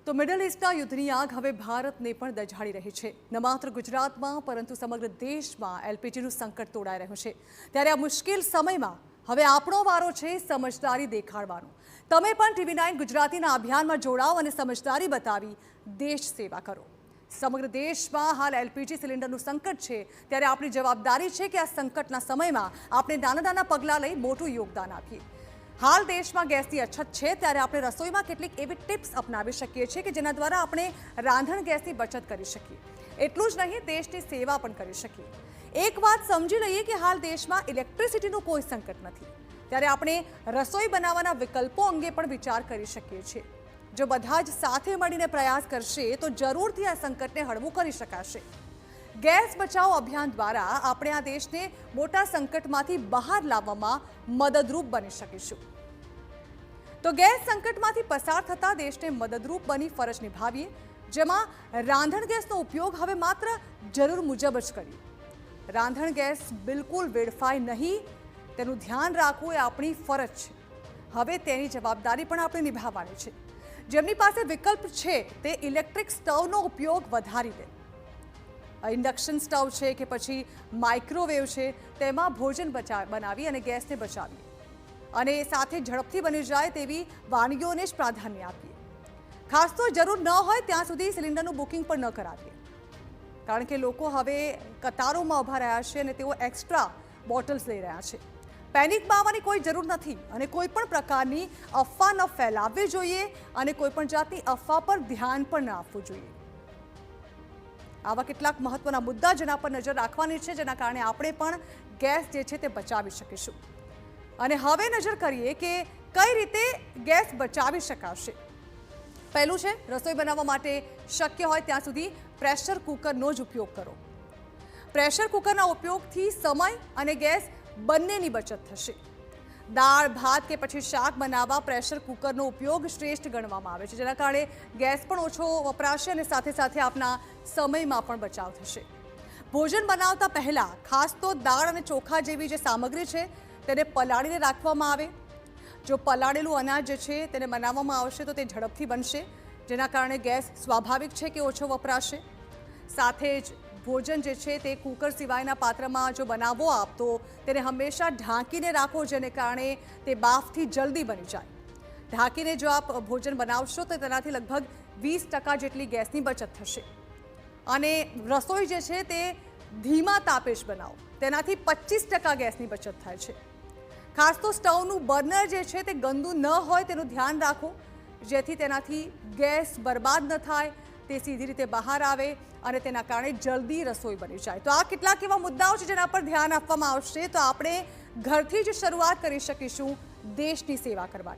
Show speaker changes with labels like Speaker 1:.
Speaker 1: તો મિડલ ઈસ્ટના યુદ્ધની આગ હવે ભારતને પણ દઝાડી રહી છે। ન માત્ર ગુજરાતમાં પરંતુ સમગ્ર દેશમાં એલપીજીનું સંકટ તોડાઈ રહ્યું છે। ત્યારે આ મુશ્કેલ સમયમાં હવે આપણો વારો છે સમજદારી દેખાડવાનો। તમે પણ TV9 ગુજરાતીના અભિયાનમાં જોડાઓ અને સમજદારી બતાવી દેશ સેવા કરો। સમગ્ર દેશમાં હાલ એલપીજી સિલિન્ડરનું સંકટ છે, ત્યારે આપણી જવાબદારી છે કે આ સંકટના સમયમાં આપણે નાના પગલાં લઈ મોટું યોગદાન આપીએ। હાલ દેશમાં ગેસની અછત છે, ત્યારે આપણે રસોઈમાં કેટલીક એવી ટિપ્સ અપનાવી શકીએ છીએ કે જેના દ્વારા આપણે રાંધણ ગેસની બચત કરી શકીએ। એટલું જ નહીં, દેશની સેવા પણ કરી શકીએ। એક વાત સમજી લઈએ કે હાલ દેશમાં ઇલેક્ટ્રિસિટીનું કોઈ સંકટ નથી, ત્યારે આપણે રસોઈ બનાવવાના વિકલ્પો અંગે પણ વિચાર કરી શકીએ છીએ। જો બધા જ સાથે મળીને પ્રયાસ કરશે તો જરૂરથી આ સંકટને હળવું કરી શકાશે। ગેસ બચાવો અભિયાન દ્વારા આપણે આ દેશને મોટા સંકટમાંથી બહાર લાવવામાં મદદરૂપ બની શકીશું। તો ગેસ સંકટમાંથી પસાર થતા દેશને મદદરૂપ બની ફરજ નિભાવીએ, જેમાં રાંધણ ગેસનો ઉપયોગ હવે માત્ર જરૂર મુજબ જ કરીએ। રાંધણ ગેસ બિલકુલ વેડફાય નહીં, તેનું ધ્યાન રાખવું એ આપણી ફરજ છે। હવે તેની જવાબદારી પણ આપણે નિભાવવાની છે। જેમની પાસે વિકલ્પ છે તે ઇલેક્ટ્રિક સ્ટવનો ઉપયોગ વધારી દે। ઇન્ડક્શન સ્ટવ છે કે પછી માઇક્રોવેવ છે, તેમાં ભોજન બનાવી અને ગેસને બચાવીએ અને સાથે ઝડપથી બની જાય તેવી વાનગીઓને જ પ્રાધાન્ય આપીએ। ખાસ તો જરૂર ન હોય ત્યાં સુધી સિલિન્ડરનું બુકિંગ પણ ન કરાવીએ, કારણ કે લોકો હવે કતારોમાં ઊભા રહ્યા છે અને તેઓ એક્સ્ટ્રા બોટલ્સ લઈ રહ્યા છે। પેનિકમાં આવવાની કોઈ જરૂર નથી અને કોઈ પણ પ્રકારની અફવા ન ફેલાવવી જોઈએ અને કોઈ પણ જાતની અફવા પર ધ્યાન પણ ન આપવું જોઈએ। આવા કેટલાક મહત્વના મુદ્દા જેના પર નજર રાખવાની છે, જેના કારણે આપણે પણ ગેસ જે છે તે બચાવી શકીશું। અને હવે નજર કરીએ કે કઈ રીતે ગેસ બચાવી શકાશે। પહેલું છે, રસોઈ બનાવવા માટે શક્ય હોય ત્યાં સુધી પ્રેશર કુકરનો જ ઉપયોગ કરો। પ્રેશર કુકરના ઉપયોગથી સમય અને ગેસ બંનેની બચત થશે। દાળ, ભાત કે પછી શાક બનાવવા પ્રેશર કુકરનો ઉપયોગ શ્રેષ્ઠ ગણવામાં આવે છે, જેના કારણે ગેસ પણ ઓછો વપરાશે અને સાથે સાથે આપના સમયમાં પણ બચાવ થશે। ભોજન બનાવતા પહેલાં ખાસ તો દાળ અને ચોખા જેવી જે સામગ્રી છે તેને પલાળીને રાખવામાં આવે। જો પલાળેલું અનાજ જે છે તેને બનાવવામાં આવશે તો તે ઝડપથી બનશે, જેના કારણે ગેસ સ્વાભાવિક છે કે ઓછો વપરાશે। સાથે જ ભોજન જે છે તે કુકર સિવાયના પાત્રમાં જો બનાવો આપ તો તેને હંમેશા ઢાંકીને રાખો, જેને કારણે તે બાફથી જલ્દી બની જાય। ઢાંકીને જો આપ ભોજન બનાવશો તો તેનાથી લગભગ 20% જેટલી ગેસની બચત થશે। અને રસોઈ જે છે તે ધીમા તાપે જ બનાવો, તેનાથી 25% ગેસની બચત થાય છે। ખાસ તો સ્ટવનું બર્નર જે છે તે ગંદુ ન હોય તેનું ધ્યાન રાખો, જેથી તેનાથી ગેસ બરબાદ ન થાય, તે સીધી રીતે બહાર આવે અને તેના કારણે જલ્દી રસોઈ બની જાય। તો આ કેટલાક એવા મુદ્દાઓ છે જેના પર ધ્યાન આપવામાં આવશે, તો આપણે ઘરથી જ શરૂઆત કરી શકીશું દેશની સેવા કરવાની।